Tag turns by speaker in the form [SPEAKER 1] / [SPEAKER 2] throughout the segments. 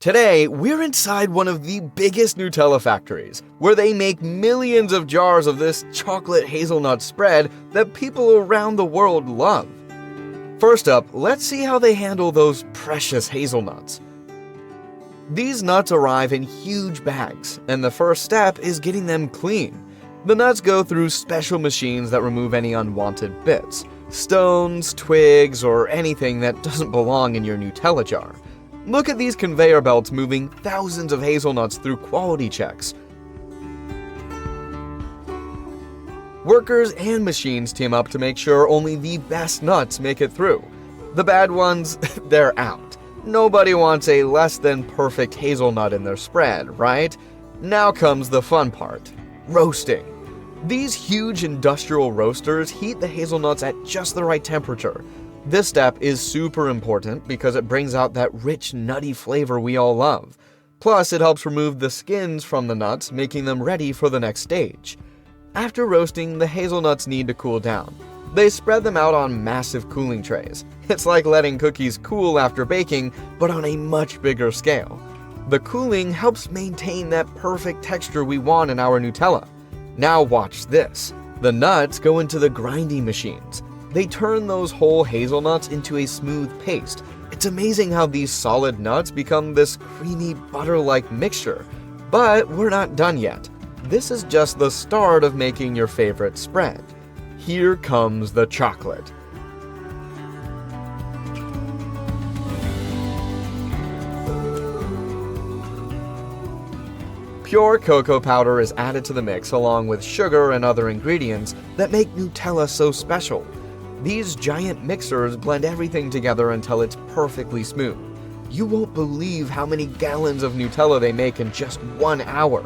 [SPEAKER 1] Today, we're inside one of the biggest Nutella factories, where they make millions of jars of this chocolate hazelnut spread that people around the world love. First up, let's see how they handle those precious hazelnuts. These nuts arrive in huge bags, and the first step is getting them clean. The nuts go through special machines that remove any unwanted bits, stones, twigs, or anything that doesn't belong in your Nutella jar. Look at these conveyor belts moving thousands of hazelnuts through quality checks. Workers and machines team up to make sure only the best nuts make it through. The bad ones, they're out. Nobody wants a less than perfect hazelnut in their spread, right? Now comes the fun part: roasting. These huge industrial roasters heat the hazelnuts at just the right temperature. This step is super important because it brings out that rich, nutty flavor we all love. Plus, it helps remove the skins from the nuts, making them ready for the next stage. After roasting, the hazelnuts need to cool down. They spread them out on massive cooling trays. It's like letting cookies cool after baking, but on a much bigger scale. The cooling helps maintain that perfect texture we want in our Nutella. Now watch this. The nuts go into the grinding machines. They turn those whole hazelnuts into a smooth paste. It's amazing how these solid nuts become this creamy butter-like mixture. But we're not done yet. This is just the start of making your favorite spread. Here comes the chocolate. Pure cocoa powder is added to the mix along with sugar and other ingredients that make Nutella so special. These giant mixers blend everything together until it's perfectly smooth. You won't believe how many gallons of Nutella they make in just 1 hour.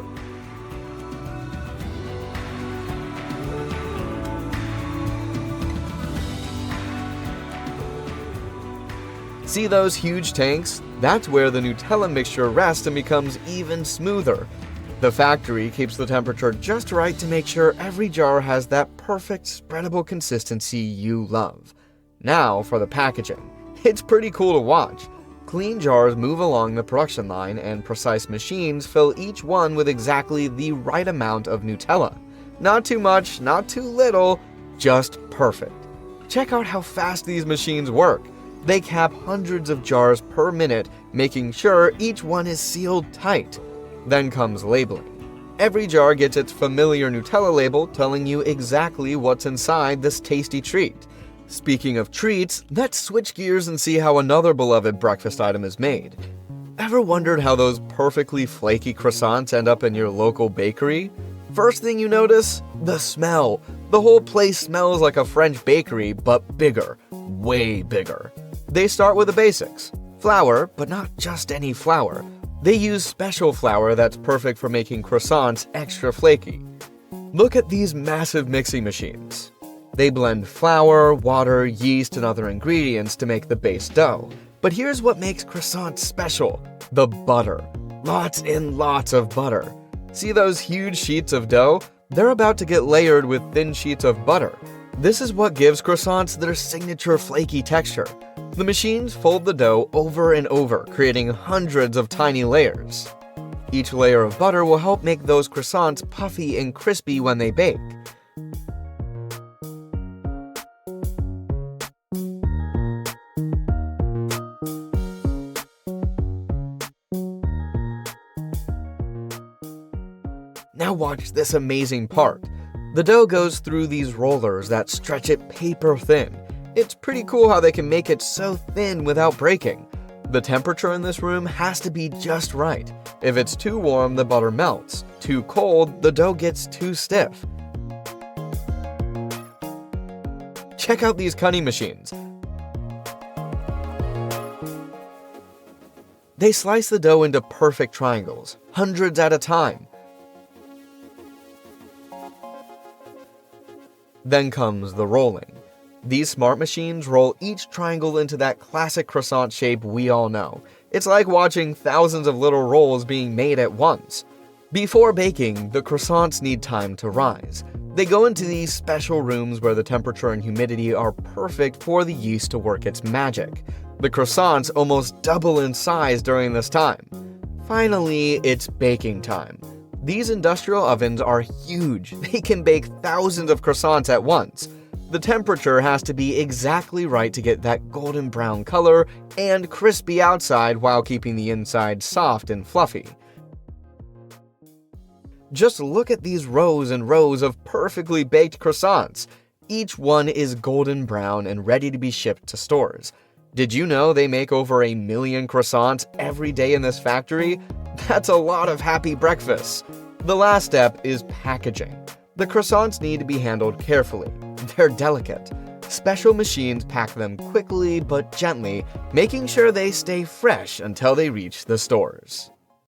[SPEAKER 1] See those huge tanks? That's where the Nutella mixture rests and becomes even smoother. The factory keeps the temperature just right to make sure every jar has that perfect spreadable consistency you love. Now for the packaging. It's pretty cool to watch. Clean jars move along the production line and precise machines fill each one with exactly the right amount of Nutella. Not too much, not too little, just perfect. Check out how fast these machines work. They cap hundreds of jars per minute, making sure each one is sealed tight. Then comes labeling. Every jar gets its familiar Nutella label telling you exactly what's inside this tasty treat. Speaking of treats, let's switch gears and see how another beloved breakfast item is made. Ever wondered how those perfectly flaky croissants end up in your local bakery? First thing you notice? The smell. The whole place smells like a French bakery, but bigger. Way bigger. They start with the basics. Flour, but not just any flour. They use special flour that's perfect for making croissants extra flaky. Look at these massive mixing machines. They blend flour, water, yeast, and other ingredients to make the base dough. But here's what makes croissants special: the butter. Lots and lots of butter. See those huge sheets of dough? They're about to get layered with thin sheets of butter. This is what gives croissants their signature flaky texture. The machines fold the dough over and over, creating hundreds of tiny layers. Each layer of butter will help make those croissants puffy and crispy when they bake. Now watch this amazing part. The dough goes through these rollers that stretch it paper thin. It's pretty cool how they can make it so thin without breaking. The temperature in this room has to be just right. If it's too warm, the butter melts. Too cold, the dough gets too stiff. Check out these cutting machines. They slice the dough into perfect triangles, hundreds at a time. Then comes the rolling. These smart machines roll each triangle into that classic croissant shape we all know. It's like watching thousands of little rolls being made at once. Before baking, the croissants need time to rise. They go into these special rooms where the temperature and humidity are perfect for the yeast to work its magic. The croissants almost double in size during this time. Finally, it's baking time. These industrial ovens are huge. They can bake thousands of croissants at once. The temperature has to be exactly right to get that golden brown color and crispy outside while keeping the inside soft and fluffy. Just look at these rows and rows of perfectly baked croissants. Each one is golden brown and ready to be shipped to stores. Did you know they make over 1 million croissants every day in this factory? That's a lot of happy breakfasts. The last step is packaging. The croissants need to be handled carefully. They're delicate. Special machines pack them quickly but gently, making sure they stay fresh until they reach the stores.